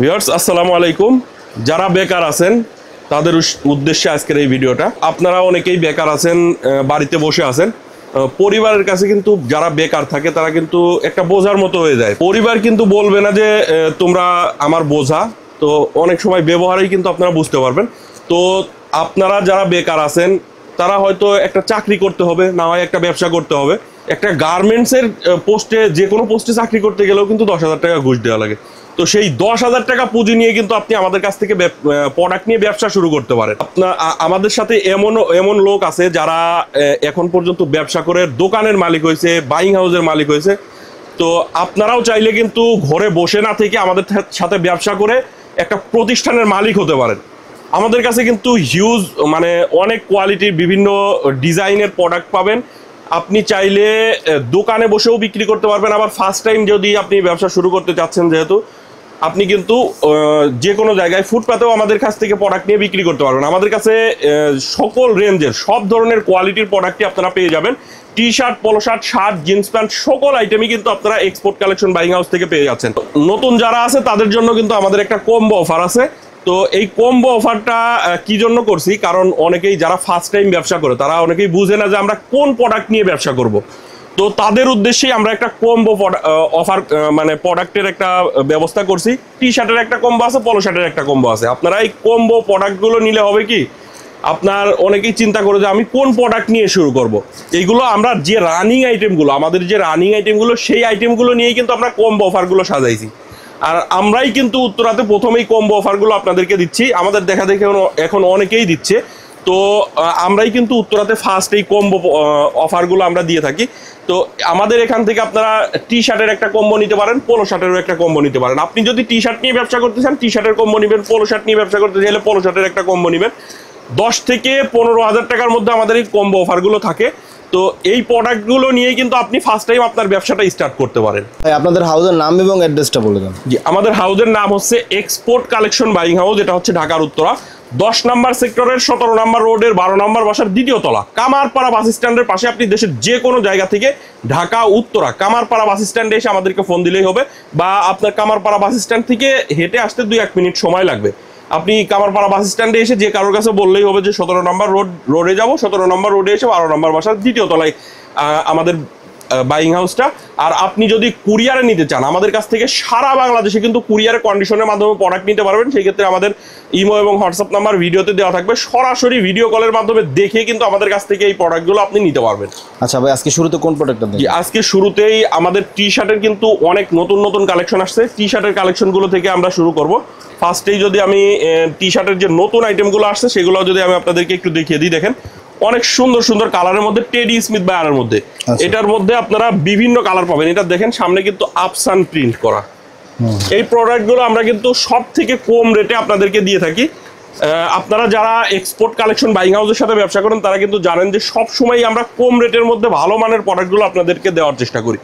Viewers আসসালামু আলাইকুম। যারা বেকার আছেন তাদের উদ্দেশ্যে আজকের এই ভিডিওটা। আপনারা অনেকেই বেকার আছেন, বাড়িতে বসে আছেন। পরিবারের কাছে কিন্তু যারা বেকার থাকে তারা কিন্তু একটা বোঝার মতো হয়ে যায়। পরিবার কিন্তু বলবে না যে তোমরা আমার বোঝা, তো অনেক সময় ব্যবহারেই কিন্তু আপনারা বুঝতে পারবেন। তো আপনারা যারা বেকার আছেন তারা হয়তো একটা চাকরি করতে হবে, না হয় একটা ব্যবসা করতে হবে। একটা গার্মেন্টসের পোস্টে, যে কোনো পোস্টে চাকরি করতে গেলেও কিন্তু 10,000 টাকা ঘুষ দেওয়া লাগে। তো সেই 10,000 টাকা পুঁজি নিয়ে কিন্তু আপনি আমাদের কাছ থেকে প্রোডাক্ট নিয়ে ব্যবসা শুরু করতে পারেন। আপনার আমাদের সাথে এমন লোক আছে যারা এখন পর্যন্ত ব্যবসা করে দোকানের মালিক হয়েছে, বাইং হাউসের মালিক হয়েছে। তো আপনারাও চাইলে কিন্তু ঘরে বসে না থেকে আমাদের সাথে ব্যবসা করে একটা প্রতিষ্ঠানের মালিক হতে পারেন। আমাদের কাছে কিন্তু হিউজ অনেক কোয়ালিটির বিভিন্ন ডিজাইনের প্রোডাক্ট পাবেন। আপনি চাইলে দোকানে বসেও বিক্রি করতে পারবেন। আবার ফার্স্ট টাইম যদি আপনি ব্যবসা শুরু করতে চাচ্ছেন, যেহেতু আপনি কিন্তু যে কোনো জায়গায় ফুটপাতেও আমাদের কাছ থেকে প্রোডাক্ট নিয়ে বিক্রি করতে পারবেন। আমাদের কাছে সকল রেঞ্জের সব ধরনের কোয়ালিটির প্রোডাক্টই আপনারা পেয়ে যাবেন। টি শার্ট, পলো শার্ট, শার্ট, জিন্স প্যান্ট সকল আইটেমই কিন্তু আপনারা এক্সপোর্ট কালেকশন বাইং হাউস থেকে পেয়ে যাচ্ছেন। নতুন যারা আছে তাদের জন্য কিন্তু আমাদের একটা কম্বো অফার আছে। তো এই কম্বো অফারটা কি জন্য করছি, কারণ অনেকেই যারা ফার্স্ট টাইম ব্যবসা করে তারা অনেকেই বুঝে না যে আমরা কোন প্রোডাক্ট নিয়ে ব্যবসা করব। তো তাদের উদ্দেশ্যেই আমরা একটা কম্বো অফার প্রোডাক্টের একটা ব্যবস্থা করছি। টি শার্টের একটা কম্বো আছে, পলো শার্টের একটা কম্বো আছে। আপনারা এই কম্বো প্রোডাক্টগুলো নিলে হবে কি, আপনার অনেকেই চিন্তা করে যে আমি কোন প্রোডাক্ট নিয়ে শুরু করব। এইগুলো আমরা যে রানিং আইটেমগুলো, আমাদের যে রানিং আইটেমগুলো, সেই আইটেমগুলো নিয়েই কিন্তু আমরা কম্বো অফারগুলো সাজাইছি। আর আমরাই কিন্তু উত্তরাতে প্রথমেই কম্বো অফারগুলো আপনাদেরকে দিচ্ছি। আমাদের দেখা দেখে এখন অনেকেই দিচ্ছে। তো আমরাই কিন্তু উত্তরাতে ফার্স্ট এই কম্বো অফারগুলো আমরা দিয়ে থাকি। তো আমাদের এখান থেকে আপনারা টি শার্টের একটা কম্বো নিতে পারেন, পলো শার্টেরও একটা কম্বো নিতে পারেন। আপনি যদি টি শার্ট নিয়ে ব্যবসা করতে চান টি শার্টের কম্বো নেবেন, পলো শার্ট নিয়ে ব্যবসা করতে চাইলে পলো শার্টের একটা কম্বো নেবেন। 10 থেকে 15,000 টাকার মধ্যে আমাদের এই কম্বো অফারগুলো থাকে। তো এই প্রোডাক্টগুলো নিয়ে কিন্তু আপনি ফার্স্ট টাইম আপনার ব্যবসাটা স্টার্ট করতে পারেন। আপনাদের হাউসের নাম এবং অ্যাড্রেসটা বলে দেন। জি, আমাদের হাউসের নাম হচ্ছে এক্সপোর্ট কালেকশন বাইং হাউস। এটা হচ্ছে ঢাকার উত্তরা 10 নম্বর সেক্টরের 17 নম্বর রোডের 12 নম্বর বাসার দ্বিতীয় তলা, কামারপাড়া বাস স্ট্যান্ডের পাশে। আপনি দেশের যে কোনো জায়গা থেকে ঢাকা উত্তরা কামারপাড়া বাস স্ট্যান্ডে এসে আমাদেরকে ফোন দিলেই হবে, বা আপনার কামারপাড়া বাস স্ট্যান্ড থেকে হেঁটে আসতে 2-1 মিনিট সময় লাগবে। আপনি কামারপাড়া বাস স্ট্যান্ডে এসে যে কারোর কাছে বললেই হবে যে 17 নম্বর রোডে যাবো, 17 নম্বর রোডে এসে 12 নম্বর বাসার দ্বিতীয় তলায় আমাদের বাইং হাউসটা। আর আপনি যদি কুরিয়ারে নিতে চান আমাদের কাছ থেকে সারা বাংলাদেশে কিন্তু কুরিয়ারের কন্ডিশনের মাধ্যমে প্রোডাক্ট নিতে পারবেন। সেই ক্ষেত্রে আমাদের ইমো এবং হোয়াটসঅ্যাপ নাম্বার ভিডিওতে দেওয়া থাকবে। সরাসরি ভিডিও কলের মাধ্যমে দেখে কিন্তু আমাদের কাছ থেকে এই প্রোডাক্টগুলো আপনি নিতে পারবেন। আচ্ছা ভাই, আজকে শুরুতে কোন প্রোডাক্টটা দেন? আজকে শুরুতেই আমাদের টি শার্টের কিন্তু অনেক নতুন কালেকশন আসছে। টি শার্টের কালেকশনগুলো থেকে আমরা শুরু করব। ফার্স্টেই যদি আমি টি শার্টের যে নতুন আইটেমগুলো আসছে সেগুলো যদি আমি আপনাদেরকে একটু দেখিয়ে দিই। দেখেন অনেক সুন্দর কালারের মধ্যে টেডি স্মিথ বায়ারের মধ্যে, এটার মধ্যে আপনারা বিভিন্ন কালার পাবেন। এটা দেখেন সামনে কিন্তু আফসান প্রিন্ট করা। এই প্রোডাক্টগুলো আমরা কিন্তু সব থেকে কম রেটে আপনাদেরকে দিয়ে থাকি। আপনারা যারা এক্সপোর্ট কালেকশন বাইং হাউসের সাথে ব্যবসা করেন তারা কিন্তু জানেন যে সব সময় আমরা কম রেটের মধ্যে ভালো মানের প্রোডাক্টগুলো আপনাদেরকে দেওয়ার চেষ্টা করি।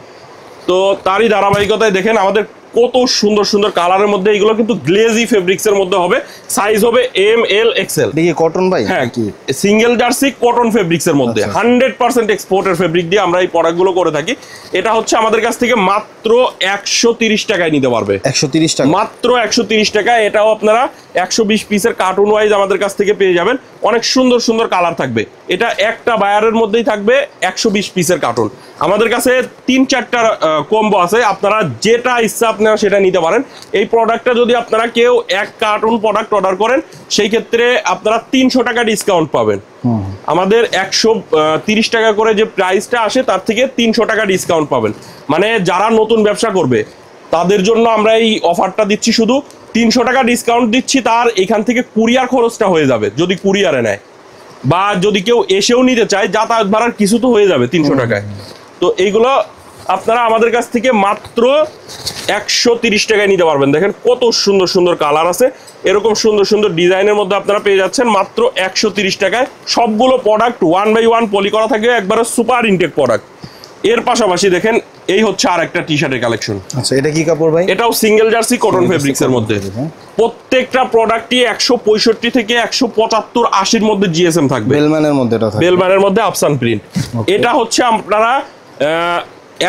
তো তারই ধারাবাহিকতায় দেখেন আমাদের কত সুন্দর কালারের মধ্যে, এগুলো কিন্তু গ্লেজি ফেব্রিক্সের মধ্যে হবে। সাইজ হবে ML XL। দেখি কটন ভাই? হ্যাঁ, কি সিঙ্গেল জার্সি কটন ফেব্রিক্সের মধ্যে 100% এক্সপোর্টের ফেব্রিক দিয়ে আমরা এই প্রোডাক্টগুলো করে থাকি। এটা হচ্ছে আমাদের কাছ থেকে মাত্র 130 টাকায় নিতে পারবে। 130 টাকা, মাত্র 130 টাকায়। এটাও আপনারা 120 পিসের কার্টুন ওয়াইজ আমাদের কাছ থেকে পেয়ে যাবেন। অনেক সুন্দর কালার থাকবে। এটা একটা বায়ারের মধ্যেই থাকবে 120 পিসের কার্টুন। আমাদের কাছে 3-4টা কম্বো আছে, আপনারা যেটা ইচ্ছা আপনারা সেটা নিতে পারেন। এই প্রোডাক্টটা যদি আপনারা কেউ 1 কার্টুন প্রোডাক্ট অর্ডার করেন সেই ক্ষেত্রে আপনারা 300 টাকা ডিসকাউন্ট পাবেন। আমাদের 130 টাকা করে যে প্রাইসটা আসে তার থেকে 300 টাকা ডিসকাউন্ট পাবেন। মানে যারা নতুন ব্যবসা করবে তাদের জন্য আমরা এই অফারটা দিচ্ছি, শুধু 300 টাকা ডিসকাউন্ট দিচ্ছি। তার এখান থেকে কুরিয়ার খরচটা হয়ে যাবে যদি কুরিয়ারে নেয়, বা যদি কেউ এসেও নিতে চায় যাতায়াত ভাড়ার কিছু তো হয়ে যাবে 300 টাকায়। তো এইগুলো আপনারা আমাদের কাছ থেকে মাত্র 130 টাকায় নিতে পারবেন। দেখেন কত সুন্দর কালার আছে, এরকম সুন্দর ডিজাইনের মধ্যে আপনারা পেয়ে যাচ্ছেন মাত্র 130 টাকায়। সবগুলো প্রোডাক্ট 1 বাই 1 পলি করা থাকবে, একবারে সুপার ইনটেক প্রোডাক্ট। এর পাশাপাশি দেখেন এই হচ্ছে আর একটা টি শার্টের কালেকশন। আচ্ছা, এটা কি কাপড় ভাই? এটাও সিঙ্গেল জার্সি কটন ফেব্রিক্সের মধ্যে। প্রত্যেকটা প্রোডাক্টই 165 থেকে 175-80-র মধ্যে জিএসএম থাকবে। বেলম্যানের মধ্যে, এটা থাকবে বেলম্যানের মধ্যে আফসান প্রিন্ট। এটা হচ্ছে আপনারা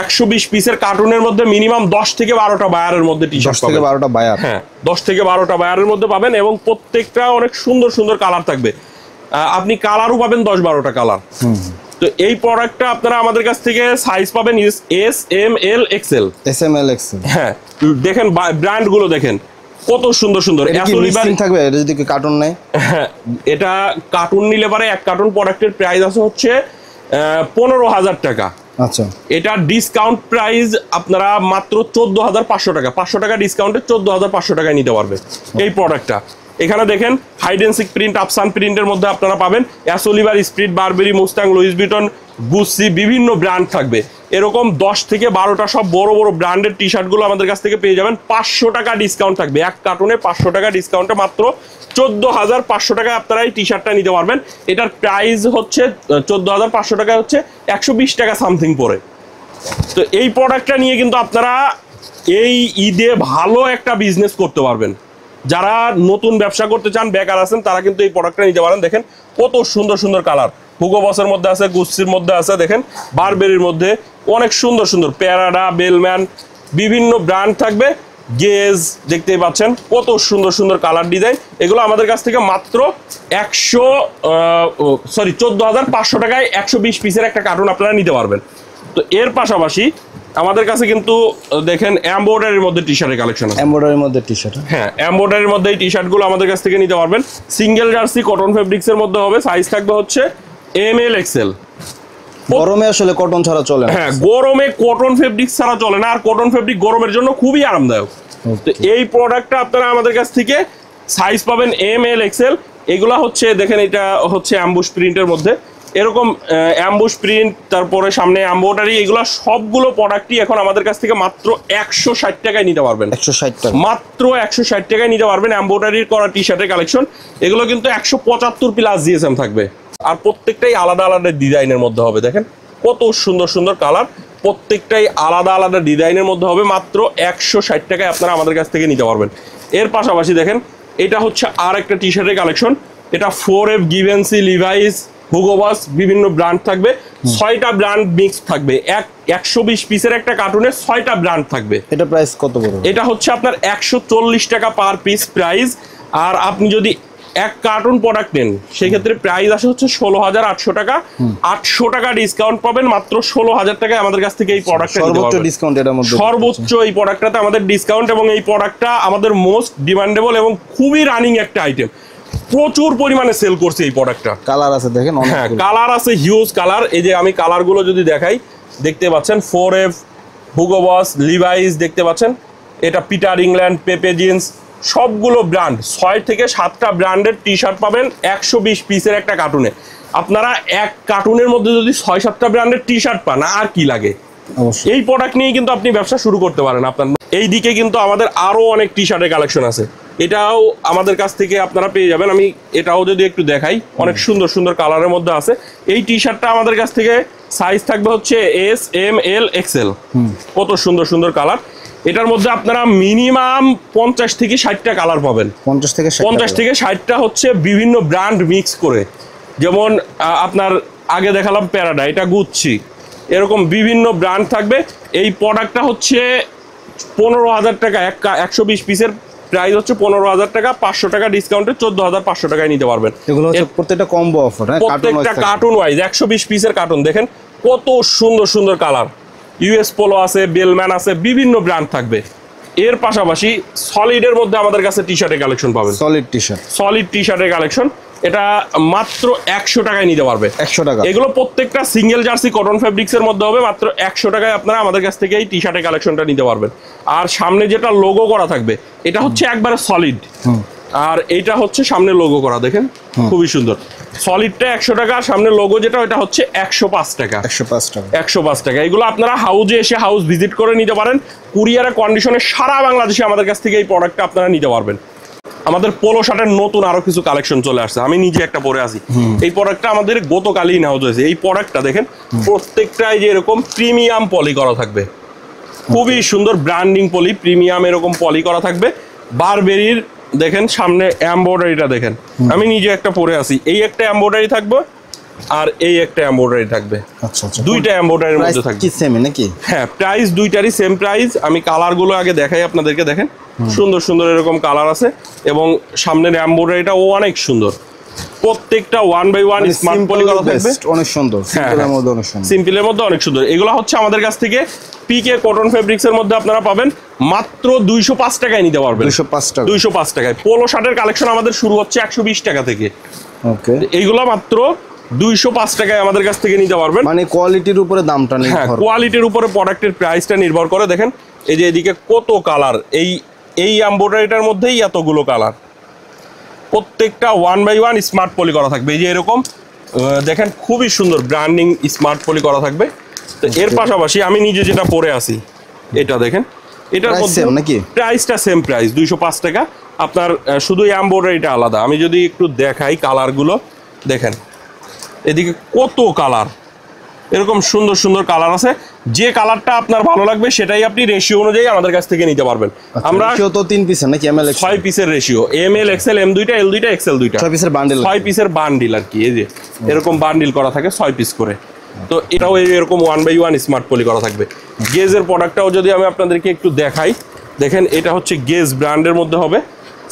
120 পিসের কার্টুনের মধ্যে মিনিমাম 10 থেকে 12টা বায়ারের মধ্যে টি শার্ট 10 থেকে 12টা বায়ার। হ্যাঁ 10 থেকে 12টা বায়ারের মধ্যে পাবেন এবং প্রত্যেকটা অনেক সুন্দর সুন্দর কালার থাকবে। আপনি কালারও পাবেন 10-12টা কালার। তো এই প্রোডাক্টটা আপনারা আমাদের কাছ থেকে সাইজ পাবেন S M L XL. S M L XL. হ্যাঁ দেখেন ব্র্যান্ড গুলো দেখেন কত সুন্দর সুন্দর। থাকবে এটা যদি কার্টুন নেয়? হ্যাঁ এটা কার্টুন নিলে পারে এক কার্টুন প্রোডাক্টের প্রাইস আছে হচ্ছে 15,000 টাকা। আচ্ছা এটা ডিসকাউন্ট প্রাইস আপনারা মাত্র 14,500 টাকা, 500 টাকা ডিসকাউন্টে 14,500 টাকায় নিতে পারবে এই প্রোডাক্টটা। এখানে দেখেন হাইডেন্সিক প্রিন্ট, আফসান প্রিন্টের মধ্যে আপনারা পাবেন অ্যাসোলিভার, স্প্রিট, Burberry, Mustang, Louis Vuitton, Gucci বিভিন্ন ব্র্যান্ড থাকবে। এরকম 10 থেকে 12টা সব বড় বড় ব্র্যান্ডের টি শার্টগুলো আমাদের কাছ থেকে পেয়ে যাবেন। 500 টাকা ডিসকাউন্ট থাকবে, এক কার্টুনে 500 টাকা ডিসকাউন্টে মাত্র 14,500 টাকায় আপনারা এই টি শার্টটা নিতে পারবেন। এটার প্রাইস হচ্ছে 14,500 টাকা, হচ্ছে 120 টাকা সামথিং পরে। তো এই প্রোডাক্টটা নিয়ে কিন্তু আপনারা এই ঈদে ভালো একটা বিজনেস করতে পারবেন। যারা নতুন ব্যবসা করতে চান, বেকার আছেন, তারা কিন্তু এই প্রোডাক্টটা নিতে পারেন। দেখেন কত সুন্দর সুন্দর কালার, হুগো বসের মধ্যে আছে, গুচির মধ্যে আছে, দেখেন বারবেরির মধ্যে অনেক সুন্দর সুন্দর প্যারাডা, বেলম্যান বিভিন্ন ব্র্যান্ড থাকবে। গেজ দেখতেই পাচ্ছেন কত সুন্দর সুন্দর কালার ডিজাইন। এগুলো আমাদের কাছ থেকে মাত্র 14,500 টাকায় 120 পিসের একটা কার্টুন আপনারা নিতে পারবেন। তো এর পাশাপাশি আমাদের কাছে কিন্তু দেখেন এমব্রয়ডারির মধ্যে টি শার্টের কালেকশন আছে। এমব্রয়ডারির মধ্যে টি শার্ট, হ্যাঁ এমব্রয়ডারির মধ্যে এই টি শার্টগুলো আমাদের কাছ থেকে নিতে পারবেন। সিঙ্গেল জার্সি কটন ফেব্রিক্সের মধ্যে হবে, সাইজ থাকবে হচ্ছে এম এল এক্সেল। গরমে আসলে কটন ছাড়া চলে না। হ্যাঁ গরমে কটন ফেব্রিক ছাড়া চলে না, আর কটন ফেব্রিক গরমের জন্য খুবই আরামদায়ক। তো এই প্রোডাক্টটা আপনারা আমাদের কাছ থেকে সাইজ পাবেন এম এল এক্সেল। এগুলা হচ্ছে দেখেন এটা হচ্ছে অ্যাম্বুশ প্রিন্টের মধ্যে, এরকম অ্যাম্বুশ প্রিন্ট, তারপরে সামনে এমব্রয়ডারি, এগুলো সবগুলো প্রোডাক্টই এখন আমাদের কাছ থেকে মাত্র 160 টাকায় নিতে পারবেন। 160 টাকা, মাত্র 160 টাকায় নিতে পারবেন এমব্রয়ডারির করা টি শার্টের কালেকশন। এগুলো কিন্তু 175 প্লাস জিএসএম থাকবে, আর প্রত্যেকটাই আলাদা আলাদা ডিজাইনের মধ্যে হবে। দেখেন কত সুন্দর সুন্দর কালার, প্রত্যেকটাই আলাদা আলাদা ডিজাইনের মধ্যে হবে। মাত্র 160 টাকায় আপনারা আমাদের কাছ থেকে নিতে পারবেন। এর পাশাপাশি দেখেন এটা হচ্ছে আর একটা টি শার্টের কালেকশন। এটা 4F, গিভেন্সি, লিভাইস, হুগো বস বিভিন্ন ব্র্যান্ড থাকবে। 6টা ব্র্যান্ড মিক্স থাকবে, 120 পিসের একটা কার্টুনে 6টা ব্র্যান্ড থাকবে। এটা প্রাইস কত পড়বে? এটা হচ্ছে আপনার 140 টাকা পার পিস প্রাইস। আর আপনি যদি এক কার্টুন প্রোডাক্ট নেন সেক্ষেত্রে প্রাইস আসে হচ্ছে 16,800 টাকা। 800 টাকা ডিসকাউন্ট পাবেন, মাত্র 16,000 টাকায় আমাদের কাছ থেকে এই প্রোডাক্টটা সর্বোচ্চ ডিসকাউন্ট এর মধ্যে, সর্বোচ্চ এই প্রোডাক্টটাতে আমাদের ডিসকাউন্ট। এবং এই প্রোডাক্টটা আমাদের মোস্ট ডিমান্ডেবল এবং খুবই রানিং একটা আইটেম, প্রচুর পরিমাণে সেল করছে এই প্রোডাক্টটা। কালার আছে দেখেন, হ্যাঁ কালার আছে, হিউজ কালার। এই যে আমি কালারগুলো যদি দেখাই, দেখতে পাচ্ছেন 4F, হুগো বস, লিভাইস দেখতে পাচ্ছেন, এটা পিটার ইংল্যান্ড, পেপে জিন্স, সবগুলো ব্র্যান্ড 6 থেকে 7টা ব্র্যান্ডের টি শার্ট পাবেন 120 পিসের একটা কার্টুনে। আপনারা এক কার্টুনের মধ্যে যদি 6-7টা ব্র্যান্ডের টি শার্ট পান, আর কি লাগে? এই প্রোডাক্ট নিয়ে কিন্তু আপনি ব্যবসা শুরু করতে পারেন আপনার। এই দিকে কিন্তু আমাদের আরো অনেক টি শার্টের কালেকশন আছে, এটাও আমাদের কাছ থেকে আপনারা পেয়ে যাবেন। আমি এটাও যদি একটু দেখাই, অনেক সুন্দর সুন্দর কালারের মধ্যে আছে। এই টি শার্টটা আমাদের কাছ থেকে সাইজ থাকবে হচ্ছে এস এম এল এক্সেল। কত সুন্দর সুন্দর কালার। এটার মধ্যে আপনারা মিনিমাম 50 থেকে 60টা কালার পাবেন। 50 থেকে 60টা হচ্ছে বিভিন্ন ব্র্যান্ড মিক্স করে। যেমন আপনার আগে দেখালাম প্যারাডা, এটা গুচ্ছি, এরকম বিভিন্ন ব্র্যান্ড থাকবে। এই প্রোডাক্টটা হচ্ছে 15,000 টাকা, 120 পিসের প্রাইস হচ্ছে 15,000 টাকা। 500 টাকা ডিসকাউন্টে 14,500 টাকায় নিতে পারবেন। এগুলো হচ্ছে প্রত্যেকটা কম্বো অফার, প্রত্যেকটা কার্টুন ওয়াইজ 120 পিসের কার্টুন। দেখেন কত সুন্দর সুন্দর কালার, ইউএস পোলো আছে, বেলম্যান আছে, বিভিন্ন ব্র্যান্ড থাকবে। এর পাশাপাশি সলিডের মধ্যে আমাদের কাছে টি শার্টের কালেকশন পাবেন। সলিড টি শার্টের কালেকশন, এটা মাত্র 100 টাকায় নিতে পারবে। 100 টাকা। এগুলো প্রত্যেকটা সিঙ্গেল জার্সি কটন ফেব্রিক্সের মধ্যে হবে। মাত্র 100 টাকায় আপনারা আমাদের কাছ থেকে এই টি শার্টের কালেকশনটা নিতে পারবেন। আর সামনে যেটা লোগো করা থাকবে, এটা হচ্ছে একবারে সলিড, আর এইটা হচ্ছে সামনে লোগো করা। দেখেন খুবই সুন্দর। সলিডটা 100 টাকা, সামনে লোগো যেটা ওটা হচ্ছে 105 টাকা। 105 টাকা। এগুলো আপনারা হাউজে এসে হাউস ভিজিট করে নিতে পারেন। কুরিয়ারের কন্ডিশনে সারা বাংলাদেশে আমাদের কাছ থেকে এই প্রোডাক্টটা আপনারা নিতে পারবেন। আমাদের পোলো শার্টের নতুন আরো কিছু কালেকশন চলে আসছে, আমি নিজে একটা পরে আছি। এই প্রোডাক্টটা আমাদের গতকালই নেওয়া হয়েছে। এই প্রোডাক্টটা দেখেন প্রত্যেকটাই যে এরকম প্রিমিয়াম পলি করা থাকবে, খুবই সুন্দর ব্র্যান্ডিং পলি, প্রিমিয়াম এরকম পলি করা থাকবে। বারবেরির দেখেন সামনে এমব্রয়ডারিটা দেখেন, আমি নিজে একটা পরে আছি। এই একটা এমব্রয়ডারি থাকবে, আর এই একটা এমব্রয়ডারি থাকবে। আচ্ছা আচ্ছা, দুইটা এমব্রয়ডারির মধ্যে প্রাইস থাকবে। কি সেম নাকি? হ্যাঁ, প্রাইস দুইটারই সেম প্রাইস। আমি কালারগুলো আগে দেখাই আপনাদেরকে। দেখেন সুন্দর সুন্দর এরকম কালার আছে এবং সামনের এমব্রয়ডারিটাও অনেক সুন্দর। প্রত্যেকটা 1/1 স্মার্ট পলি করা থাকবে। অনেক সুন্দর, সিম্পলের মধ্যে অনেক সুন্দর। সিম্পলের মধ্যে অনেক সুন্দর। এগুলো হচ্ছে আমাদের কাছ থেকে পিকে কটন ফেব্রিক্স এর মধ্যে আপনারা পাবেন মাত্র 205 টাকায় নিতে পারবেন। 205 টাকা। 205 টাকায়। পোলো শার্টের কালেকশন আমাদের শুরু হচ্ছে 120 টাকা থেকে। ওকে, এইগুলো মাত্র 205 টাকায় আমাদের কাছ থেকে নিতে পারবেন। মানে কোয়ালিটির উপরে দামটা হ্যাঁ, নির্ভর। কোয়ালিটির উপরে প্রোডাক্টের প্রাইসটা নির্ভর করে। দেখেন এই যে এদিকে কত কালার, এই এমব্রয়ডারিটার মধ্যেই এতগুলো কালার। প্রত্যেকটা 1/1 স্মার্ট পলি করা থাকবে। এই যে এরকম দেখেন খুবই সুন্দর ব্র্যান্ডিং স্মার্ট পলি করা থাকবে। তো এর পাশাপাশি আমি নিজে যেটা পরে আছি এটা দেখেন, এটার Price মধ্যে same নাকি? প্রাইসটা সেম প্রাইস 205 টাকা। আপনার শুধু এমব্রয়ডারিটা আলাদা। আমি যদি একটু দেখাই কালারগুলো দেখেন, এদিকে কত কালার, এরকম সুন্দর সুন্দর কালার আছে। যে কালারটা আপনার ভালো লাগবে সেটাই আপনি রেশিও অনুযায়ী আমাদের কাছ থেকে নিতে পারবেন। আমরা কেউ তো 3 পিসের নাকি এমএল 6 পিসের ratio, M L XL, M দুইটা, এল দুইটা, এক্সেল দুইটা, 6 পিসের বান্ডেল। 6 পিসের বান্ডিল আর কি। এই যে এরকম বান্ডিল করা থাকে 6 পিস করে। তো এটাও এরকম 1/1 স্মার্ট পলি করা থাকবে। গেজের প্রোডাক্টটাও যদি আমি আপনাদেরকে একটু দেখাই, দেখেন এটা হচ্ছে গেজ ব্র্যান্ডের মধ্যে হবে।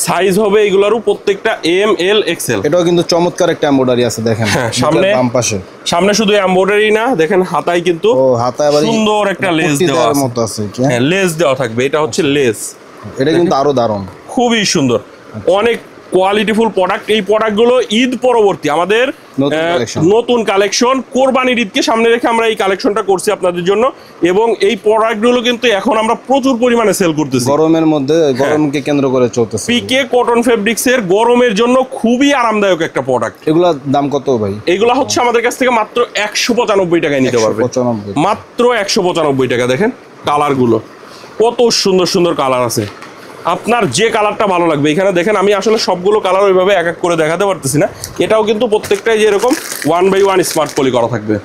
সাইজ হবে এগুলোরও প্রত্যেকটা এম এল এক্সেল। এটাও কিন্তু চমৎকার একটা এমব্রয়ডারি আছে দেখেন। হ্যাঁ, সামনে বাম পাশে সামনে শুধু এমব্রয়ডারি না, দেখেন হাতায় কিন্তু ও হাতায় আবার সুন্দর একটা লেস পট্টি দেওয়া দেওয়ার আছে। মতো আছে কি? হ্যাঁ, লেস দেওয়া থাকবে। এটা হচ্ছে লেস। এটা কিন্তু আরো দারুণ, খুবই সুন্দর, অনেক কোয়ালিটিফুল প্রোডাক্ট। এই প্রোডাক্টগুলো ঈদ পরবর্তী আমাদের নতুন collection। নতুন কালেকশন, কোরবানির ঈদকে সামনে রেখে আমরা এই কালেকশনটা করছি আপনাদের জন্য। এবং এই প্রোডাক্টগুলো কিন্তু এখন আমরা প্রচুর পরিমাণে সেল করতেছি। গরমের মধ্যে গরমকে কেন্দ্র করে চলতেছে। পিকে কটন ফেব্রিক্সের গরমের জন্য খুবই আরামদায়ক একটা প্রোডাক্ট। এগুলা দাম কত ভাই? এগুলো হচ্ছে আমাদের কাছ থেকে মাত্র 195 টাকায় নিতে পারবে। 195 মাত্র 195 টাকা। দেখেন কালারগুলো কত সুন্দর সুন্দর কালার আছে। আপনার যে কালারটা ভালো লাগবে এখানে দেখেন। আমি আসলে সবগুলো কালার ওইভাবে এক এক করে দেখাতে পারতেছি না। এটাও কিন্তু প্রত্যেকটাই যে এরকম 1/1 স্মার্ট পলি করা থাকবে।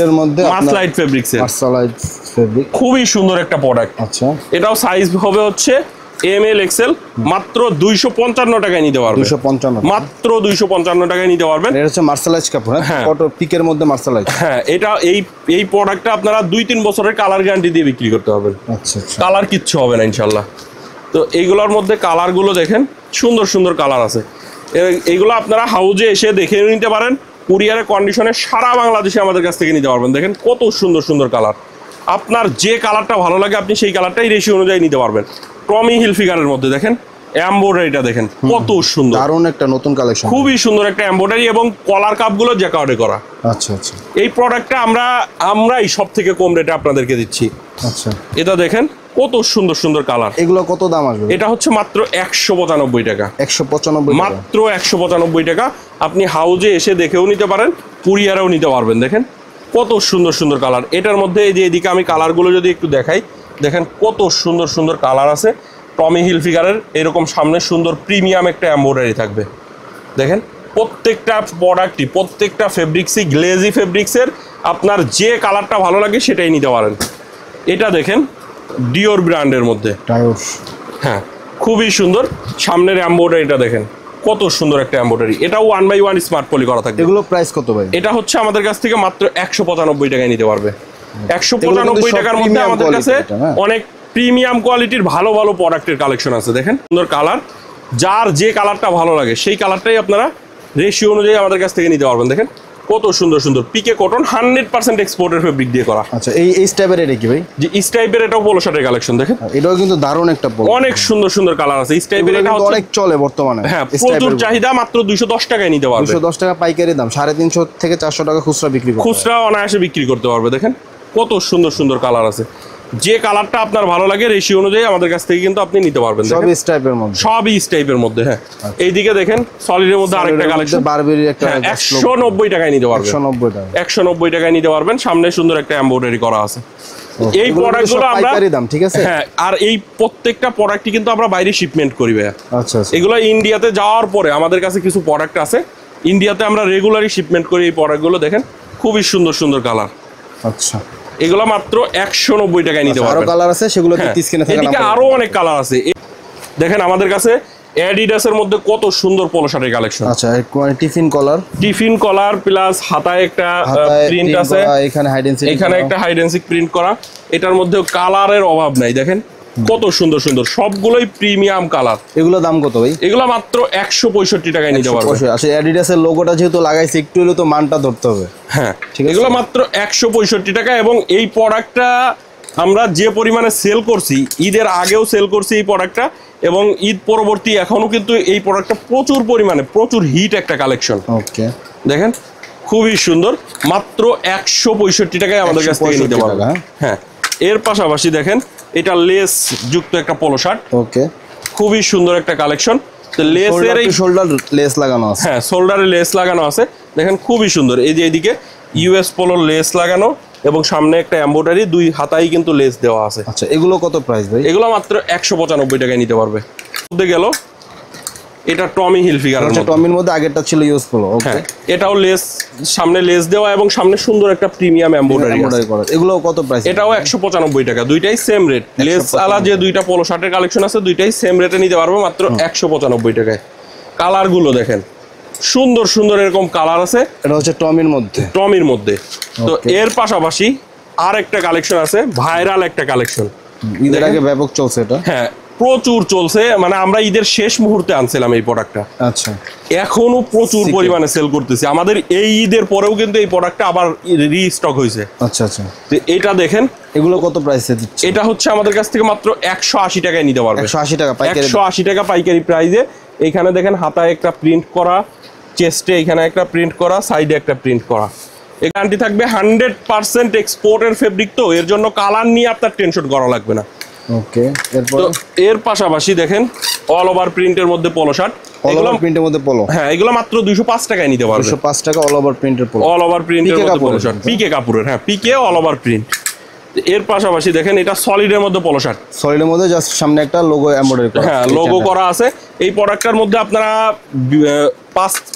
এর মধ্যে মাসলাইট ফেব্রিক্সের মার্সালাইট ফেব্রিক, খুবই সুন্দর একটা প্রোডাক্ট। আচ্ছা এটাও সাইজ হবে হচ্ছে এম এল এক্সেল। মাত্র 255 টাকায় নিতে পারবেন। 255 মাত্র 255 টাকায় নিতে পারবেন। এটা হচ্ছে মার্সালাইজ কাপড়। হ্যাঁ। হ্যাঁ, কত পিকের মধ্যে মার্সালাইজ। হ্যাঁ, এটা এই প্রোডাক্টটা আপনারা 2-3 বছরের কালার গ্যারান্টি দিয়ে বিক্রি করতে পারবেন। আচ্ছা আচ্ছা, কালার কিচ্ছু হবে না ইনশাল্লাহ। তো এইগুলোর মধ্যে কালারগুলো দেখেন, সুন্দর সুন্দর কালার আছে। এইগুলো আপনারা হাউজে এসে দেখে নিতে পারেন। কুরিয়ারের কন্ডিশনে সারা বাংলাদেশে আমাদের কাছ থেকে নিতে পারবেন। দেখেন কত সুন্দর সুন্দর কালার। আপনার যে কালারটা ভালো লাগে আপনি সেই কালারটাই রেশিও অনুযায়ী নিতে পারবেন। টমি হিলফিগারের মধ্যে দেখেন এমব্রয়ডারিটা দেখেন কত সুন্দর, দারুণ একটা নতুন কালেকশন। খুবই সুন্দর একটা এমব্রয়ডারি এবং কলার কাপগুলো জ্যাকার্ডে করা। আচ্ছা আচ্ছা এই প্রোডাক্টটা আমরাই সব থেকে কম রেটে আপনাদেরকে দিচ্ছি। আচ্ছা, এটা দেখেন কত সুন্দর সুন্দর কালার। এগুলো কত দাম আসবে? এটা হচ্ছে মাত্র 195 টাকা। 195 টাকা। মাত্র 195 টাকা। আপনি হাউজে এসে দেখেও নিতে পারেন, কুরিয়ারেও নিতে পারবেন। দেখেন কত সুন্দর সুন্দর কালার। এটার মধ্যে এই যে এদিকে আমি কালারগুলো যদি একটু দেখাই, দেখেন কত সুন্দর সুন্দর কালার আছে। টমি হিলফিগারের এরকম সামনে সুন্দর প্রিমিয়াম একটা এমব্রয়ডারি থাকবে। দেখেন প্রত্যেকটা প্রোডাক্টই, প্রত্যেকটা ফেব্রিক্সই গ্লেজি ফেব্রিক্সের। আপনার যে কালারটা ভালো লাগে সেটাই নিতে পারেন। এটা দেখেন ডিওর ব্র্যান্ডের মধ্যে। টায়োস। হ্যাঁ, খুবই সুন্দর। সামনের এমব্রয়ডারিটা দেখেন কত সুন্দর একটা এমব্রয়ডারি। এটাও 1/1 স্মার্ট পলি করা থাকবে। এগুলো প্রাইস কত ভাই? এটা হচ্ছে আমাদের কাছ থেকে মাত্র 195 টাকায় নিতে পারবে। 195 সব টাকার মধ্যে premium আমাদের কাছে quality এটা, হ্যাঁ। অনেক প্রিমিয়াম কোয়ালিটির ভালো ভালো প্রোডাক্টের কালেকশন আছে। দেখেন সুন্দর কালার। যার যে কালারটা ভালো লাগে সেই কালারটাই আপনারা রেশিও অনুযায়ী আমাদের কাছ থেকে নিতে পারবেন। দেখেন কত সুন্দর সুন্দর পিকে কটন 100% এক্সপোর্টের ফেব্রিক দিয়ে করা। আচ্ছা, এই স্টাইপের এটা কি ভাই? যে ইস টাইপের এটাও পোলো শার্টের কালেকশন দেখেন। এটাও কিন্তু দারুণ একটা পোলো। অনেক সুন্দর সুন্দর কালার আছে। ইস টাইপের এটা হচ্ছে অনেক চলে বর্তমানে। হ্যাঁ, প্রচুর চাহিদা। মাত্র 210 টাকায় নিতে পারবে। 210 টাকা পাইকারি দাম, 350 থেকে 400 টাকা খুচরা বিক্রি করে। খুচরা অনায়াসে বিক্রি করতে পারবে। দেখেন কত সুন্দর সুন্দর কালার আছে। যে কালারটা আপনার ভালো লাগে রেশিও অনুযায়ী আমাদের কাছ থেকে কিন্তু আপনি নিতে পারবেন। সব দেখেন স্টাইপের মধ্যে, সবই টাইপের মধ্যে। হ্যাঁ, এইদিকে দেখেন সলিডের মধ্যে আরেকটা কালেকশন। বারবেরির একটা 190 টাকায় নিতে পারবেন। 190 টাকা। 190 টাকায় নিতে পারবেন। সামনে সুন্দর একটা এমব্রয়ডারি করা আছে। এই এগুলো প্রোডাক্টগুলো সব আমরা পাইকারি দাম, ঠিক আছে? হ্যাঁ, আর এই প্রত্যেকটা প্রোডাক্টই কিন্তু আমরা বাইরে শিপমেন্ট করি ভাইয়া। আচ্ছা আচ্ছা, এগুলো ইন্ডিয়াতে যাওয়ার পরে আমাদের কাছে কিছু প্রোডাক্ট আছে, ইন্ডিয়াতে আমরা রেগুলারই শিপমেন্ট করি এই প্রোডাক্টগুলো। দেখেন খুবই সুন্দর সুন্দর কালার। আচ্ছা, এগুলো মাত্র 190 টাকায় নিতে আরো পারবেন। কালার আছে, সেগুলো হ্যাঁ, স্ক্রিনে থাকে। এদিকে আরো অনেক কালার আছে। দেখেন আমাদের কাছে অ্যাডিডাসের মধ্যে কত সুন্দর পোলো শার্টের কালেকশন। আচ্ছা, মানে টিফিন কলার প্লাস হাতায় একটা প্রিন্ট আছে, এখানে একটা হাইড এন্ড সিক প্রিন্ট করা। এটার মধ্যে কালারের অভাব নাই, দেখেন কত সুন্দর সুন্দর, সবগুলোই প্রিমিয়াম কালার। এগুলো দাম কত ভাই? এগুলো মাত্র 165 টাকায় নিতে পারবে। আচ্ছা, অ্যাডিডাসের লোগোটা যেহেতু লাগাইছে, একটু হলেও তো মানটা ধরতে হবে। হ্যাঁ, ঠিক আছে। এগুলো মাত্র 165 টাকা। এবং এই প্রোডাক্টটা আমরা যে পরিমাণে সেল করছি, ঈদের আগেও সেল করছি এই প্রোডাক্টটা, এবং ঈদ পরবর্তী এখনো কিন্তু এই প্রোডাক্টটা প্রচুর পরিমাণে প্রচুর হিট একটা কালেকশন। ওকে, দেখেন খুবই সুন্দর, মাত্র 165 টাকায় আমাদের কাছ থেকে নিতে পারবে। হ্যাঁ, এর পাশাপাশি দেখেন এটা লেস যুক্ত একটা পোলো শার্ট। ওকে, খুবই সুন্দর একটা কালেকশন। তো লেসের এই শোল্ডার লেস লাগানো আছে। হ্যাঁ, শোল্ডারে লেস লাগানো আছে, দেখেন খুবই সুন্দর। এই যে এইদিকে ইউএস পোলোর লেস লাগানো এবং সামনে একটা এমব্রয়ডারি, দুই হাতায় কিন্তু লেস দেওয়া আছে। আচ্ছা, এগুলো কত প্রাইস ভাই? এগুলো মাত্র 195 টাকায় নিতে পারবে। গেল এটা টমি হিলফিগার, টমির মধ্যে আগেরটা ছিল ইউএস পোলো। হ্যাঁ, এটাও লেস, সামনে লেস দেওয়া এবং সামনে সুন্দর একটা প্রিমিয়াম এমব্রয়ডারি করা। এগুলো কত প্রাইস? এটাও 195 টাকা, দুইটাই সেম রেট। লেস আলা যে দুইটা পোলো শার্টের কালেকশন আছে, দুইটাই সেম রেটে নিতে পারবো মাত্র 195 টাকায়। কালার গুলো দেখেন সুন্দর সুন্দর, এরকম কালার আছে। এটা হচ্ছে টমির মধ্যে। তো এর পাশাপাশি আর একটা কালেকশন আছে, ভাইরাল একটা কালেকশন, ঈদের আগে ব্যাপক চলছে এটা। হ্যাঁ, প্রচুর চলছে, মানে আমরা ঈদের শেষ মুহূর্তে আনছিলাম এই প্রোডাক্টটা। আচ্ছা, এখনো প্রচুর পরিমাণে সেল করতেছি। আমাদের এই ঈদের পরেও কিন্তু এই প্রোডাক্টটা আবার রিস্টক হয়েছে। আচ্ছা আচ্ছা, তো এটা দেখেন, এগুলো কত প্রাইসে দিচ্ছে? এটা হচ্ছে আমাদের কাছ থেকে মাত্র 180 টাকায় নিতে পারবে। 180 টাকা পাইকারি? 180 টাকা পাইকারি প্রাইসে। এইখানে দেখেন হাতায় একটা প্রিন্ট করা, চেস্টে এখানে একটা প্রিন্ট করা, সাইডে একটা প্রিন্ট করা। এই গানটি থাকবে 100% এক্সপোর্টের ফেব্রিক, তো এর জন্য কালার নিয়ে আপনার টেনশন করা লাগবে না। ওকে, এরপর এর পাশাপাশি দেখেন অল ওভার প্রিন্টের মধ্যে পোলো শার্ট, এগুলো প্রিন্টের মধ্যে পোলো। হ্যাঁ, এগুলো মাত্র 205 টাকায় নিতে পারবে। 205 টাকা অল ওভার প্রিন্টের পোলো। অল ওভার প্রিন্টের মধ্যে পোলো শার্ট, পিকে কাপুরের। হ্যাঁ, পিকে অল ওভার প্রিন্ট। এর পাশাপাশি দেখেন এটা সলিডের মধ্যে পোলো শার্ট, সলিডের মধ্যে জাস্ট সামনে একটা লোগো এমব্রয়ডারি করা। হ্যাঁ, লোগো করা আছে। এই প্রোডাক্টটার মধ্যে আপনারা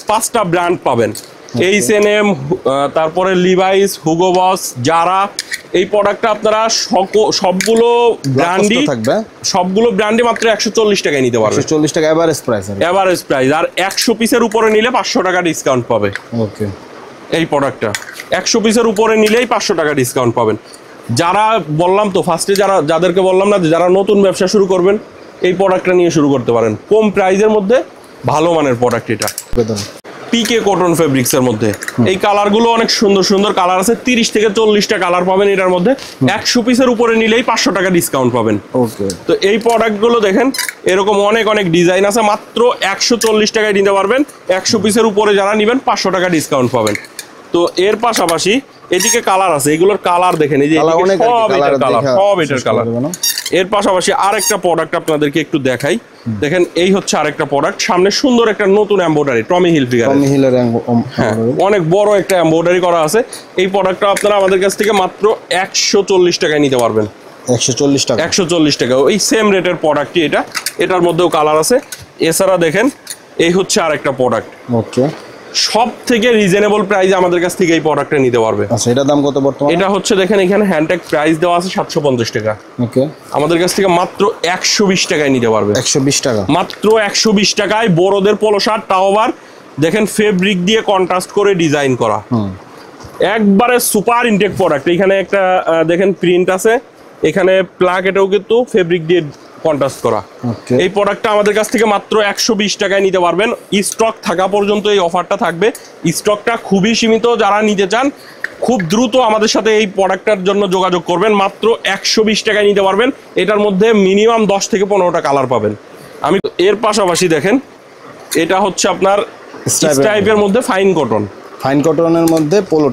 পাঁচটা ব্র্যান্ড পাবেন, H&M, তারপরে লিভাইস, হুগো বস, জারা। এই প্রোডাক্টটা আপনারা সবগুলো ব্র্যান্ডই মাত্র 140 টাকায় নিতে পারবেন। 140 টাকা এভারেজ প্রাইস। আর 100 পিসের উপরে নিলে 500 টাকা ডিসকাউন্ট পাবে। ওকে, এই প্রোডাক্টটা 100 পিসের উপরে নিলেই 500 টাকা ডিসকাউন্ট পাবেন। যারা বললাম তো ফার্স্টে, যাদেরকে বললাম না, যারা নতুন ব্যবসা শুরু করবেন, এই প্রোডাক্টটা নিয়ে শুরু করতে পারেন। কম প্রাইসের মধ্যে ভালো মানের প্রোডাক্ট এটা। পিকে কটন ফেব্রিক্স এর মধ্যে এই কালারগুলো অনেক সুন্দর সুন্দর কালার আছে। 30 থেকে 40টা কালার পাবেন এটার মধ্যে। 100 পিসের উপরে নিলেই 500 টাকা ডিসকাউন্ট পাবেন। ওকে, তো এই প্রোডাক্টগুলো দেখেন, এরকম অনেক অনেক ডিজাইন আছে। মাত্র 140 টাকায় নিতে পারবেন। 100 পিসের উপরে যারা নেবেন 500 টাকা ডিসকাউন্ট পাবেন। তো এর পাশাপাশি এদিকে কালার আছে, এগুলোর কালার দেখেন, এই যে সব এটার কালার। এর পাশাপাশি আরেকটা প্রোডাক্ট আপনাদেরকে একটু দেখাই। দেখেন, এই হচ্ছে আরেকটা প্রোডাক্ট, সামনে সুন্দর একটা নতুন এমব্রয়ডারি, টমি হিলফিগার। হ্যাঁ, অনেক বড় একটা এমব্রয়ডারি করা আছে। এই প্রোডাক্টটা আপনারা আমাদের কাছ থেকে মাত্র 140 টাকায় নিতে পারবেন। 140 টাকা? 140 টাকা। ওই সেম রেটের প্রোডাক্টই এটা, এটার মধ্যেও কালার আছে। এছাড়া দেখেন, এই হচ্ছে আরেকটা প্রোডাক্ট। ওকে, সব থেকে রিজনেবল প্রাইসে আমাদের কাছ থেকে এই প্রোডাক্টটা নিতে পারবে। আচ্ছা, এটার দাম কত বর্তমানে? এটা হচ্ছে দেখেন, এখানে হ্যান্ডট্যাগ প্রাইস দেওয়া আছে 750 টাকা। ওকে, আমাদের কাছ থেকে মাত্র 120 টাকায় নিতে পারবে। 120 টাকা? মাত্র 120 টাকায় বড়দের পোলো শার্ট, তাও আবার দেখেন ফেব্রিক দিয়ে কন্ট্রাস্ট করে ডিজাইন করা, একবারে সুপার ইনটেক প্রোডাক্ট। এখানে একটা দেখেন প্রিন্ট আছে, এখানে প্লাকেটেও কিন্তু ফেব্রিক দিয়ে কন্ট্রাস্ট করা। এই প্রোডাক্টটা আমাদের কাছ থেকে মাত্র 120 টাকায় নিতে পারবেন। স্টক থাকা পর্যন্ত এই অফারটা থাকবে। স্টকটা খুবই সীমিত, যারা নিতে চান খুব দ্রুত আমাদের সাথে এই প্রোডাক্টটার জন্য যোগাযোগ করবেন। মাত্র 120 টাকায় নিতে পারবেন। এটার মধ্যে মিনিমাম 10 থেকে 15টা কালার পাবেন। আমি এর পাশাপাশি দেখেন, এটা হচ্ছে আপনার স্ট্রাইপের মধ্যে ফাইন কটনের মধ্যে পোলো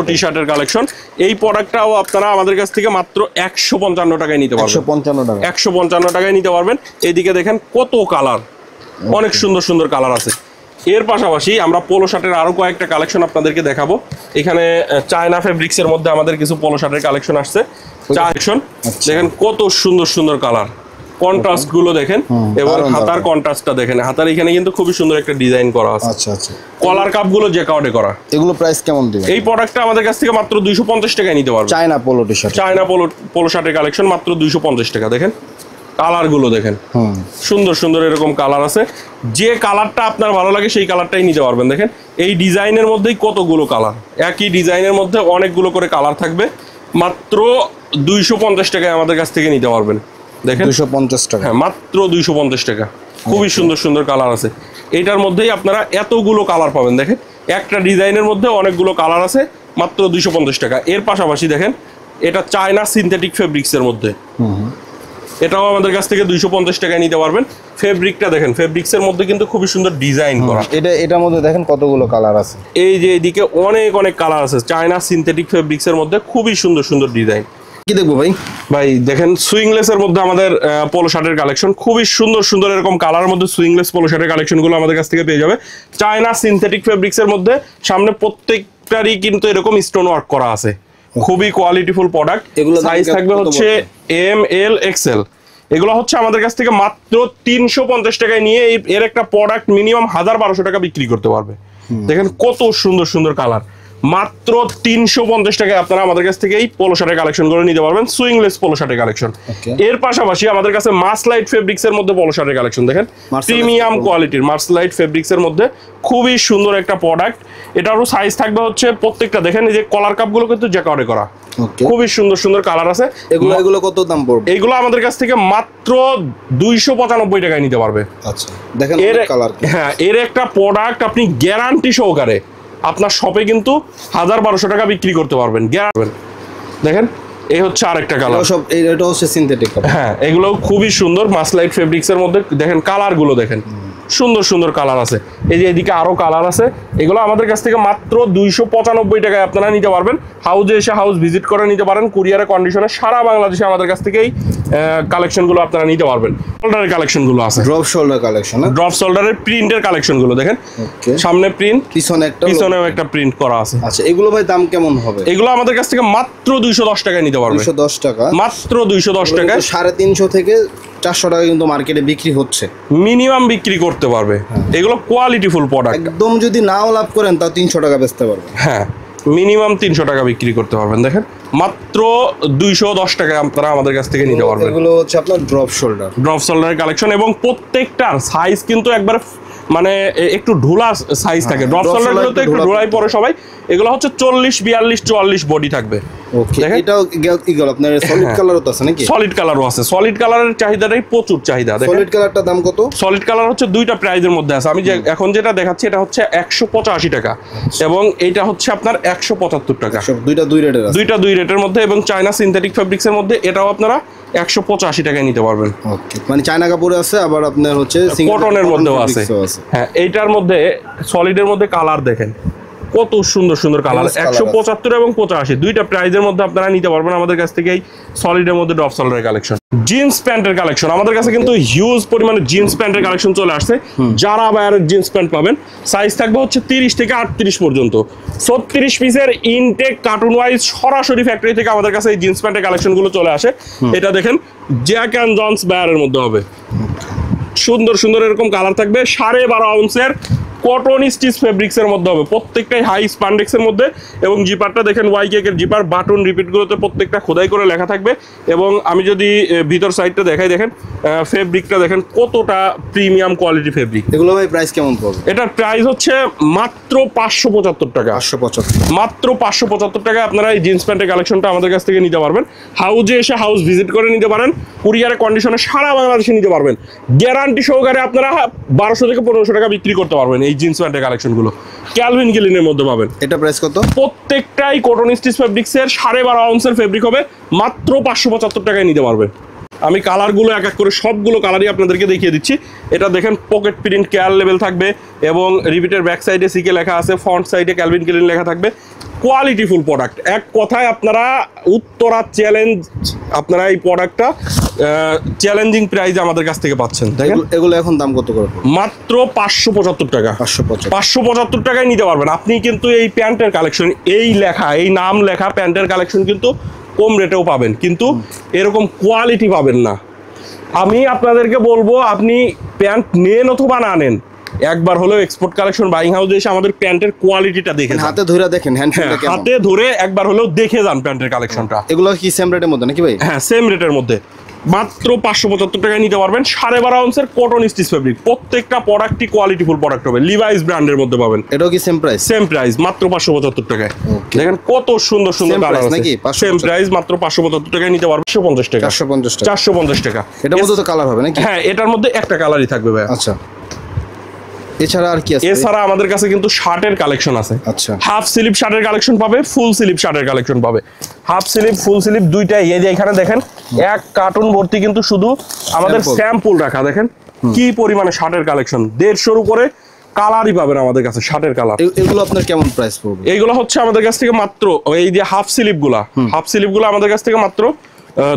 টি শার্টের কালেকশন। এই প্রোডাক্টটাও আপনারা আমাদের কাছ থেকে মাত্র 155 টাকায় নিতে পারবেন। 155 টাকায় নিতে পারবেন। এইদিকে দেখেন কত কালার, অনেক সুন্দর সুন্দর কালার আছে। এর পাশাপাশি আমরা পোলো শার্টের আরো কয়েকটা কালেকশন আপনাদেরকে দেখাবো। এখানে চায়না ফেব্রিক্স এর মধ্যে আমাদের কিছু পোলো শার্টের কালেকশন আসছে। দেখেন কত সুন্দর সুন্দর কালার, কন্ট্রাস্ট গুলো দেখেন, এবং হাতার কন্ট্রাস্টটা দেখেন। হাতার এখানে কিন্তু খুবই সুন্দর একটা ডিজাইন করা আছে। আচ্ছা আচ্ছা, কলার কাপ গুলো জ্যাকার্ডে করা। এগুলো প্রাইস কেমন দিবেন? এই প্রোডাক্টটা আমাদের কাছ থেকে মাত্র 250 টাকায় নিতে পারবেন। China polo T shirt, China polo শার্টের কালেকশন মাত্র 250 টাকা। দেখেন কালারগুলো দেখেন, সুন্দর সুন্দর এরকম কালার আছে। যে কালারটা আপনার ভালো লাগে সেই কালারটাই নিতে পারবেন। দেখেন এই ডিজাইনের মধ্যেই কতগুলো কালার, একই ডিজাইনের মধ্যে অনেকগুলো করে কালার থাকবে। মাত্র 250 টাকায় আমাদের কাছ থেকে নিতে পারবেন। দেখেন 250 টাকা, হ্যাঁ মাত্র 250 টাকা। খুবই সুন্দর সুন্দর কালার আছে এইটার মধ্যেই, আপনারা এতগুলো কালার পাবেন। দেখেন একটা ডিজাইনের মধ্যে অনেকগুলো কালার আছে, মাত্র 250 টাকা। এর পাশাপাশি দেখেন এটা চায়না সিনথেটিক ফেব্রিক্সের মধ্যে, এটাও আমাদের কাছ থেকে 250 টাকায় নিতে পারবেন। ফেব্রিকটা দেখেন, ফেব্রিক্সের মধ্যে কিন্তু খুবই সুন্দর ডিজাইন করা। এটার মধ্যে দেখেন কতগুলো কালার আছে। এই যে এদিকে অনেক অনেক কালার আছে চায়না সিনথেটিক ফেব্রিক্সের মধ্যে, খুবই সুন্দর সুন্দর ডিজাইন। কি দেখবো ভাই? ভাই দেখেন সুইংলেসের মধ্যে আমাদের পোলো শার্টের কালেকশন, খুবই সুন্দর সুন্দর এরকম কালারের মধ্যে সুইংলেস পোলো শার্টের কালেকশনগুলো আমাদের কাছ থেকে পেয়ে যাবে। চায়না সিনথেটিক ফেব্রিক্সের মধ্যে সামনে প্রত্যেকটারই কিন্তু এরকম স্টোন ওয়ার্ক করা আছে, খুবই কোয়ালিটিফুল প্রোডাক্ট। এগুলো সাইজ থাকবে হচ্ছে এম, এল, এক্সেল। এগুলো হচ্ছে আমাদের কাছ থেকে মাত্র 350 টাকায় নিয়ে এর একটা প্রোডাক্ট মিনিমাম 1000-1200 টাকা বিক্রি করতে পারবে। দেখেন কত সুন্দর সুন্দর কালার, মাত্র 350 টাকায় আপনারা আমাদের কাছ থেকে এই পোলো শার্টের কালেকশন করে নিতে পারবেন, সুইংলেস পোলো শার্টের কালেকশন। এর পাশাপাশি আমাদের কাছে মাসলাইট ফেব্রিক্স এর মধ্যে পোলো শার্টের কালেকশন দেখেন, প্রিমিয়াম কোয়ালিটির মাসলাইট ফেব্রিক্স এর মধ্যে খুবই সুন্দর একটা প্রোডাক্ট। এটারও সাইজ থাকবে হচ্ছে প্রত্যেকটা, দেখেন এই যে কলার কাপ গুলো কিন্তু জ্যাকার্ডে করা, খুবই সুন্দর সুন্দর কালার আছে। এগুলো কত দাম পড়বে? এগুলো আমাদের কাছ থেকে মাত্র 295 টাকায় নিতে পারবে। আচ্ছা দেখেন কালার, হ্যাঁ এর একটা প্রোডাক্ট আপনি গ্যারান্টি সহকারে আপনার শপে কিন্তু 1000-1200 টাকা বিক্রি করতে পারবেন। দেখেন এই হচ্ছে আরেকটা কালার, সব এটা হচ্ছে সিনথেটিক। হ্যাঁ এগুলো খুবই সুন্দর মাসলাইট ফেব্রিক্স এর মধ্যে। দেখেন কালার গুলো দেখেন, সুন্দর সুন্দর কালার আছে। এই যে এদিকে আরো কালার আছে, এগুলো আমাদের কাছ থেকে মাত্র 295 টাকায় আপনারা নিতে পারবেন। হাউজে এসে হাউস ভিজিট করে নিতে পারেন, কুরিয়ারের কন্ডিশনে সারা বাংলাদেশে আমাদের কাছ থেকেই কালেকশন গুলো আপনারা নিতে পারবেন। শোল্ডারের কালেকশন গুলো আছে, ড্রপ শোল্ডার কালেকশন, ড্রপ শোল্ডারের প্রিন্টের কালেকশন গুলো দেখেন, সামনে প্রিন্ট, পিছনেও একটা প্রিন্ট করা আছে। আচ্ছা এগুলো ভাই দাম কেমন হবে? এগুলো আমাদের কাছ থেকে মাত্র 210 টাকায় নিতে পারবে। 210 টাকা, মাত্র 210 টাকায়। 350 থেকে 400 টাকা কিন্তু মার্কেটে বিক্রি হচ্ছে, মিনিমাম বিক্রি করতে পারবে। এগুলো কোয়ালিটিফুল প্রোডাক্ট, একদম যদি নাও লাভ করেন তাও 300 টাকা বেচতে পারবেন। হ্যাঁ মিনিমাম 300 টাকা বিক্রি করতে পারবেন। দেখেন মাত্র 210 টাকায় আপনারা আমাদের কাছ থেকে নিতে পারবেন। এগুলো হচ্ছে আপনার ড্রপ শোল্ডারের কালেকশন, এবং প্রত্যেকটার সাইজ কিন্তু একবার মানে একটু ঢোলা সাইজ থাকে। ড্রপ শোল্ডারগুলোতে একটু ঢোলাই পরে সবাই। এগুলো হচ্ছে 40, 42, 44 বডি থাকবে। ওকে এটাও ইগল আপনার সলিড কালারও তো আছে নাকি? সলিড কালারও আছে। সলিড কালারের চাহিদাটাই প্রচুর চাহিদা। সলিড কালারটা দাম কত? সলিড কালার হচ্ছে দুইটা প্রাইজের মধ্যে আছে। আমি যে এখন যেটা দেখাচ্ছি এটা হচ্ছে 185 টাকা এবং এইটা হচ্ছে আপনার 175 টাকা। দুইটা দুই রেটের মধ্যে, এবং চায়না সিনথেটিক ফেব্রিক্স এর মধ্যে এটাও আপনারা 185 টাকায় নিতে পারবেন। ওকে মানে চায়না কাপড়ে আছে, আবার আপনার হচ্ছে কটনের মধ্যেও আছে। হ্যাঁ এইটার মধ্যে সলিডের মধ্যে কালার দেখেন কত সুন্দর সুন্দর কালার, 175 এবং 85 দুইটা প্রাইজের মধ্যে আপনারা নিতে পারবেন আমাদের কাছ থেকে এই সলিডের মধ্যে ড্রপ শোল্ডারের কালেকশন। জিন্স প্যান্টের কালেকশন আমাদের কাছে কিন্তু হিউজ পরিমাণে জিন্স প্যান্টের কালেকশন চলে আসছে। যারা বায়ারের জিন্স প্যান্ট পাবেন, সাইজ থাকবে হচ্ছে 30 থেকে 38 পর্যন্ত। 36 পিসের ইনটেক কার্টুন ওয়াইজ সরাসরি ফ্যাক্টরি থেকে আমাদের কাছে এই জিন্স প্যান্টের কালেকশনগুলো চলে আসে। এটা দেখেন জ্যাক অ্যান্ড জনস বায়ারের মধ্যে হবে, সুন্দর সুন্দর এরকম কালার থাকবে। 12.5 আউন্সের কটন স্টিচ ফেব্রিক্স এর মধ্যে হবে, প্রত্যেকটাই হাই স্পান্ডেক্স এর মধ্যে। এবং জিপারটা দেখেন ওয়াই কেকের জিপার, বাটন রিপিটগুলোতে প্রত্যেকটা খোদাই করে লেখা থাকবে। এবং আমি যদি ভিতর সাইডটা দেখাই, দেখেন ফেব্রিকটা দেখেন কতটা প্রিমিয়াম কোয়ালিটি ফেব্রিক। এগুলো ভাই প্রাইস কেমন পড়বে? এটার প্রাইস হচ্ছে মাত্র 575 টাকা। 575 মাত্র 575 টাকায় আপনারা এই জিন্স প্যান্টের কালেকশনটা আমাদের কাছ থেকে নিতে পারবেন। হাউজে এসে হাউস ভিজিট করে নিতে পারেন, কুরিয়ারের কন্ডিশনে সারা বাংলাদেশে নিতে পারবেন। গ্যারান্টি সহকারে আপনারা 1200 থেকে 1500 টাকা বিক্রি করতে পারবেন। এই জিন্স প্যান্টের কালেকশনগুলো ক্যালভিন ক্লিনের মধ্যে পাবেন। এটা প্রাইস কত? প্রত্যেকটাই কটন স্টিচ ফেব্রিক্সের 12.5 আউন্সের ফেব্রিক হবে, মাত্র 575 টাকায় নিতে পারবেন। আমি কালারগুলো এক এক করে সবগুলো কালারই আপনাদেরকে দেখিয়ে দিচ্ছি। এটা দেখেন পকেট প্রিন্ট কেয়ার লেভেল থাকবে, এবং রিপিটের ব্যাক সাইডে সিকে লেখা আছে, ফ্রন্ট সাইডে ক্যালভিন ক্লিন লেখা থাকবে। কোয়ালিটিফুল প্রোডাক্ট, এক কথায় আপনারা উত্তরা চ্যালেঞ্জ, আপনারা এই প্রোডাক্টটা চ্যালেঞ্জিং প্রাইসে আমাদের কাছ থেকে পাচ্ছেন। দেখেন এগুলো এখন দাম কত করে? মাত্র 575 টাকা। 575 টাকায় নিতে পারবেন। আপনি কিন্তু এই প্যান্টের কালেকশন, এই লেখা, এই নাম লেখা প্যান্টের কালেকশন কিন্তু কম রেটেও পাবেন, কিন্তু এরকম কোয়ালিটি পাবেন না। আমি আপনাদেরকে বলবো, আপনি প্যান্ট নেন অথবা না নেন, একবার হলেও এক্সপোর্ট কালেকশন বাইং হাউসে এসে আমাদের প্যান্টের কোয়ালিটিটা দেখে হাতে ধরে দেখেন, হাতে ধরে একবার হলেও দেখে যান প্যান্টের কালেকশনটা। এগুলো কি সেম রেটের মধ্যে নাকি ভাই? হ্যাঁ সেম রেটের মধ্যে। মাত্র 575 টাকায় নিতে পারবেন 12.5 আউন্সের কটন স্টিচ ফেব্রিক। প্রত্যেকটা প্রোডাক্টই কোয়ালিটিফুল প্রোডাক্ট হবে, লিভাইস ব্র্যান্ডের মধ্যে পাবেন। এটাও কি সেম প্রাইস? সেম প্রাইস, মাত্র 575 টাকায়। Okay. দেখেন কত সুন্দর সুন্দর Same কালার price আছে নাকি? সেম প্রাইস, মাত্র 575 টাকায় নিতে পারবেন। 450 টাকা, 450 টাকা। 450 টাকা। এটার মধ্যে তো কালার হবে নাকি? হ্যাঁ, এটার মধ্যে একটা কালারই থাকবে ভাই। আচ্ছা, এছাড়া আর কি আছে? এছাড়া আমাদের কাছে কিন্তু শার্টের কালেকশন আছে। আচ্ছা, হাফ স্লিভ শার্টের কালেকশন পাবে, ফুল স্লিভ শার্টের কালেকশন পাবে। হাফ স্লিভ ফুল স্লিভ দুইটাই। এই যে এখানে দেখেন এক কার্টুন ভর্তি কিন্তু শুধু আমাদের Sample. স্যাম্পল রাখা। দেখেন কি পরিমাণে শার্টের কালেকশন, 150 উপরে কালারই পাবেন আমাদের কাছে, শার্টের কালার। এগুলো আপনার কেমন প্রাইস পড়বে? এইগুলো হচ্ছে আমাদের কাছ থেকে মাত্র এই যে হাফ স্লিভ গুলা আমাদের কাছ থেকে মাত্র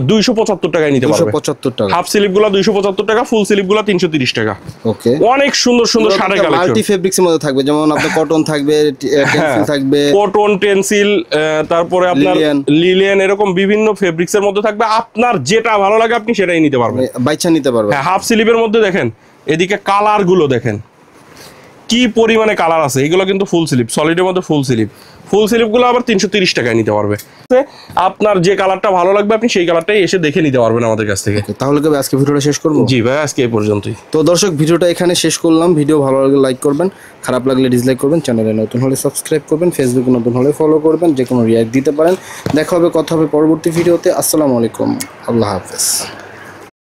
275 টাকায় নিতে পারবে। 275 টাকা। হাফ স্লিভ গুলা 275 টাকা, ফুল স্লিভ গুলা 330 টাকা। ওকে, অনেক সুন্দর সুন্দর শার্টের কালেকশন। মাল্টি ফেব্রিক্সের মধ্যে থাকবে, যেমন আপনার কটন থাকবে, টেন্সিল থাকবে, কটন, টেন্সিল, তারপরে আপনার লিলিয়ান। লিলিয়ান, এরকম বিভিন্ন ফেব্রিক্স এর মধ্যে থাকবে। আপনার যেটা ভালো লাগে আপনি সেটাই নিতে পারবেন। বাইচা নিতে পারবে। হ্যাঁ, হাফ স্লিভের মধ্যে দেখেন এদিকে কালার গুলো দেখেন কি পরিমাণে কালার আছে। এগুলো কিন্তু ফুল স্লিভ, সলিডের মধ্যে ফুল স্লিভ। ফুল স্লিভ গুলো আবার 330 টাকায় নিতে পারবে। আপনার যে কালারটা ভালো লাগবে আপনি সেই কালারটাই এসে দেখে নিতে পারবেন আমাদের কাছ থেকে। তাহলে কি আজকে ভিডিওটা শেষ করবো? জি ভাই, আজকে এই পর্যন্তই। তো দর্শক, ভিডিওটা এখানে শেষ করলাম। ভিডিও ভালো লাগলে লাইক করবেন, খারাপ লাগলে ডিসলাইক করবেন, চ্যানেলে নতুন হলে সাবস্ক্রাইব করবেন, ফেসবুকে নতুন হলে ফলো করবেন, যে কোনো রিয়াক্ট দিতে পারেন। দেখা হবে, কথা হবে পরবর্তী ভিডিওতে। আসসালামু আলাইকুম, আল্লাহ হাফেজ।